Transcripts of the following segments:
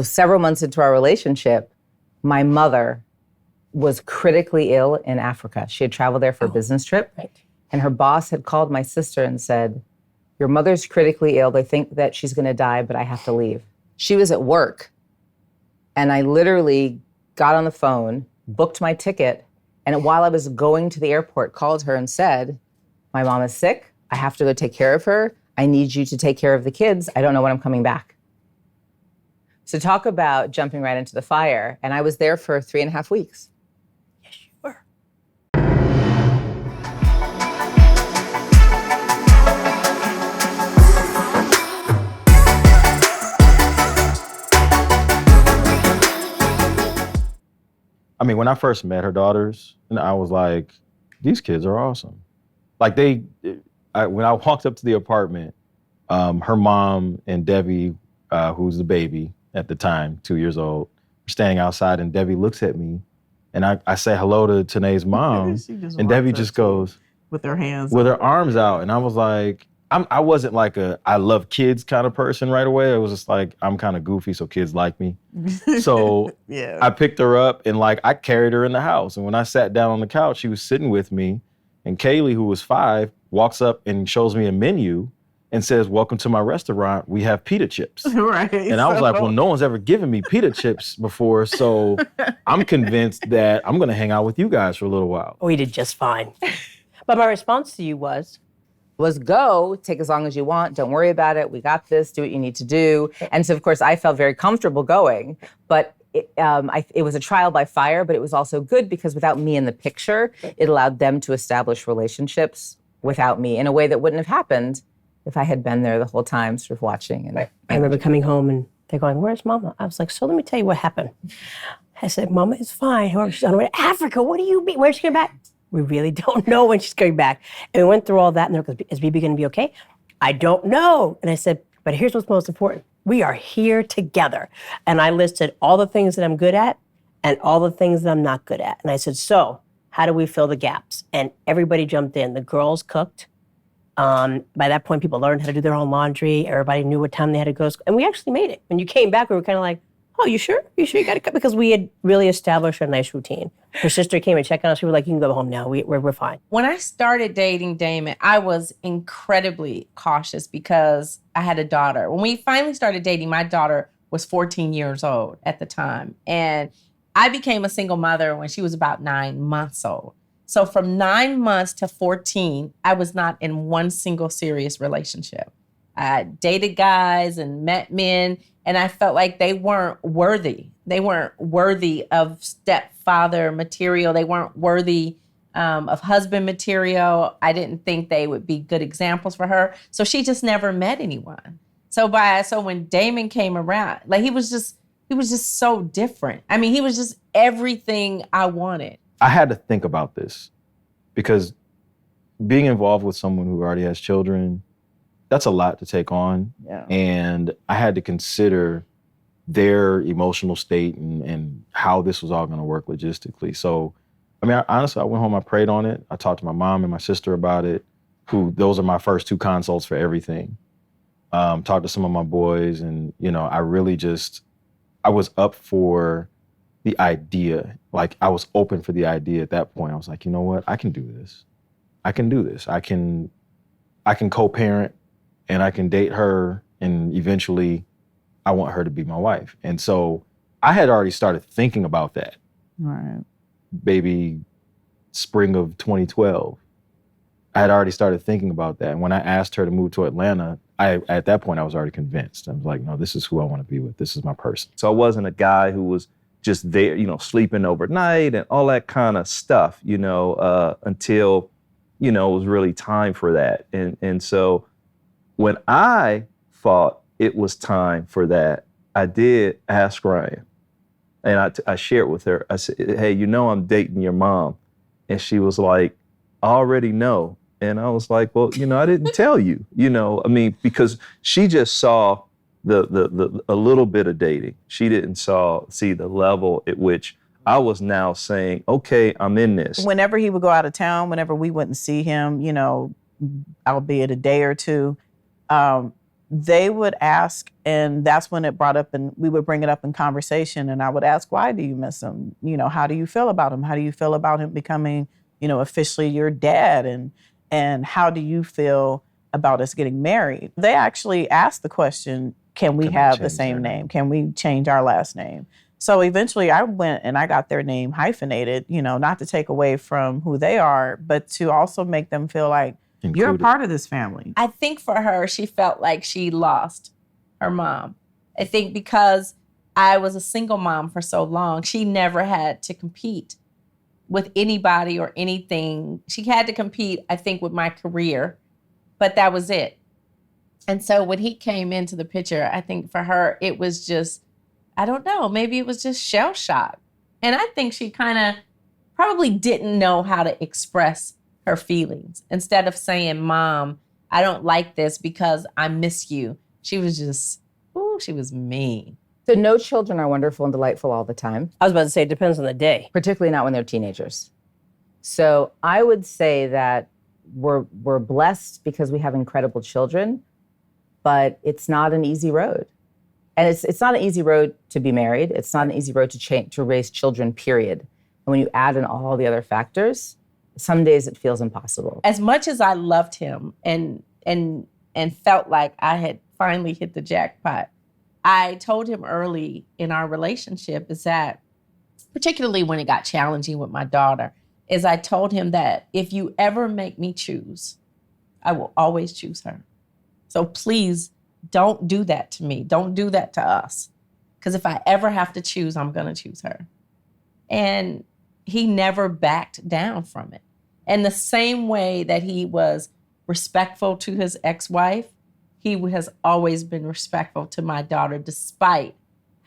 Several months into our relationship, my mother was critically ill in Africa. She had traveled there for a business trip. Right. And her boss had called my sister and said, your mother's critically ill. They think that she's going to die, but I have to leave. She was at work. And I literally got on the phone, booked my ticket, and while I was going to the airport, called her and said, my mom is sick. I have to go take care of her. I need you to take care of the kids. I don't know when I'm coming back. So talk about jumping right into the fire. And I was there for 3.5 weeks. Yes, you were. I mean, when I first met her daughters, and I was like, these kids are awesome. Like when I walked up to the apartment, her mom and Debbie, who's the baby at the time, 2 years old, were standing outside, and Debbie looks at me, and I say hello to Tanae's mom, and Debbie just goes with her hands, with her arms out, and I was like, I wasn't like I love kids kind of person right away. It was just like, I'm kind of goofy, so kids like me. So yeah. I picked her up and like I carried her in the house. And when I sat down on the couch, she was sitting with me. And Kaylee, who was 5, walks up and shows me a menu and says, welcome to my restaurant. We have pita chips. Right. And I was like, well, no one's ever given me pita chips before. So I'm convinced that I'm going to hang out with you guys for a little while. We did just fine. But my response to you was go, take as long as you want, don't worry about it, we got this, do what you need to do. And so, of course, I felt very comfortable going, but it was a trial by fire, but it was also good because without me in the picture, it allowed them to establish relationships without me in a way that wouldn't have happened if I had been there the whole time, sort of watching. And I remember coming home and they're going, where's Mama? I was like, so let me tell you what happened. I said, Mama is fine. She's on her way to Africa. What do you mean? Where's she coming back? We really don't know when she's coming back. And we went through all that, and they're like, is BB going to be okay? I don't know. And I said, but here's what's most important. We are here together. And I listed all the things that I'm good at and all the things that I'm not good at. And I said, so how do we fill the gaps? And everybody jumped in. The girls cooked. By that point, people learned how to do their own laundry. Everybody knew what time they had to go. And we actually made it. When you came back, we were kind of like, oh, you sure? You sure you got to cut? Because we had really established a nice routine. Her sister came and checked on us. We were like, you can go home now. We're fine. When I started dating Damon, I was incredibly cautious because I had a daughter. When we finally started dating, my daughter was 14 years old at the time. And I became a single mother when she was about 9 months old. So from 9 months to 14, I was not in one single serious relationship. I dated guys and met men, and I felt like they weren't worthy. They weren't worthy of stepfather material. They weren't worthy of husband material. I didn't think they would be good examples for her. So she just never met anyone. So when Damon came around, like he was just so different. I mean, he was just everything I wanted. I had to think about this because being involved with someone who already has children, that's a lot to take on. Yeah. And I had to consider their emotional state and how this was all going to work logistically. So, I mean, honestly, I went home, I prayed on it. I talked to my mom and my sister about it, those are my first 2 consults for everything. Talked to some of my boys, and, I was up for the idea. Like, I was open for the idea at that point. I was like, you know what? I can do this. I can do this. I can co-parent, and I can date her, and eventually I want her to be my wife. And so I had already started thinking about that. Right. Maybe spring of 2012. I had already started thinking about that. And when I asked her to move to Atlanta, at that point I was already convinced. I was like, no, this is who I want to be with. This is my person. So I wasn't a guy who was just there, sleeping overnight and all that kind of stuff, until, it was really time for that. And so when I thought it was time for that, I did ask Ryan. And I shared with her, I said, hey, I'm dating your mom. And she was like, I already know. And I was like, well, I didn't tell you, because she just saw the a little bit of dating. She didn't see the level at which I was now saying, okay, I'm in this. Whenever he would go out of town, whenever we wouldn't see him, albeit a day or two, they would ask, and that's when it brought up, and we would bring it up in conversation, and I would ask, why do you miss him? You know, how do you feel about him? How do you feel about him becoming, you know, officially your dad? And how do you feel about us getting married? They actually asked the question, can we have the same name? Can we change our last name? So eventually I went and I got their name hyphenated, you know, not to take away from who they are, but to also make them feel like you're a part of this family. I think for her, she felt like she lost her mom. I think because I was a single mom for so long, she never had to compete with anybody or anything. She had to compete, I think, with my career, but that was it. And so when he came into the picture, I think for her, it was just, I don't know, maybe it was just shell shock. And I think she kind of probably didn't know how to express her feelings. Instead of saying, Mom, I don't like this because I miss you. She was just, she was mean. So no children are wonderful and delightful all the time. I was about to say, it depends on the day. Particularly not when they're teenagers. So I would say that we're blessed because we have incredible children, but it's not an easy road. And it's not an easy road to be married. It's not an easy road to raise children, period. And when you add in all the other factors, some days it feels impossible. As much as I loved him and felt like I had finally hit the jackpot, I told him early in our relationship is that, particularly when it got challenging with my daughter, is I told him that if you ever make me choose, I will always choose her. So please don't do that to me. Don't do that to us. Because if I ever have to choose, I'm going to choose her. And he never backed down from it. And the same way that he was respectful to his ex-wife, he has always been respectful to my daughter, despite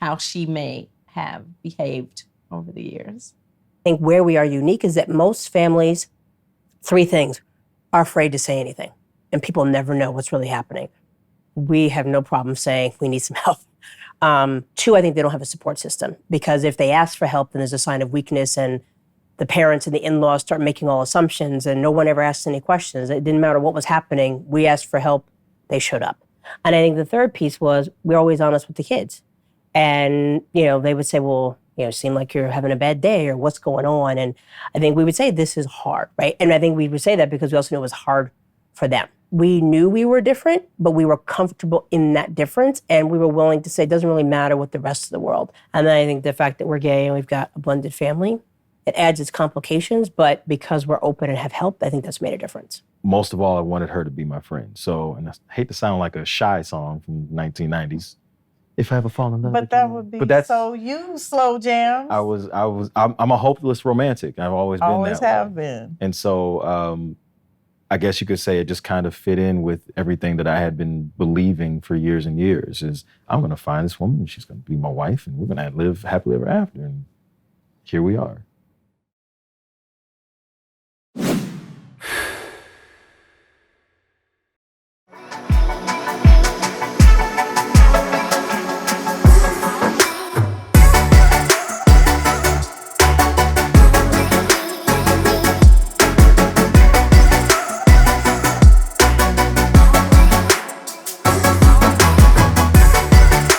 how she may have behaved over the years. I think where we are unique is that most families, three things, are afraid to say anything. And people never know what's really happening. We have no problem saying we need some help. Two, I think they don't have a support system, because if they ask for help, then there's a sign of weakness, and the parents and the in-laws start making all assumptions, and no one ever asks any questions. It didn't matter what was happening. We asked for help. They showed up. And I think the third piece was we're always honest with the kids. And, you know, they would say, well, you know, it seemed like you're having a bad day, or what's going on? And I think we would say, this is hard, right? And I think we would say that because we also knew it was hard for them. We knew we were different, but we were comfortable in that difference. And we were willing to say, it doesn't really matter what the rest of the world. And then I think the fact that we're gay and we've got a blended family, it adds its complications, but because we're open and have help, I think that's made a difference. Most of all, I wanted her to be my friend. So, and I hate to sound like a Shy song from the 1990s. If I ever fall in love But again. that would be so you, Slow Jams. I'm a hopeless romantic. I've always been Always that have way. been. And so I guess you could say it just kind of fit in with everything that I had been believing for years and years, is I'm going to find this woman and she's going to be my wife and we're going to live happily ever after. And here we are.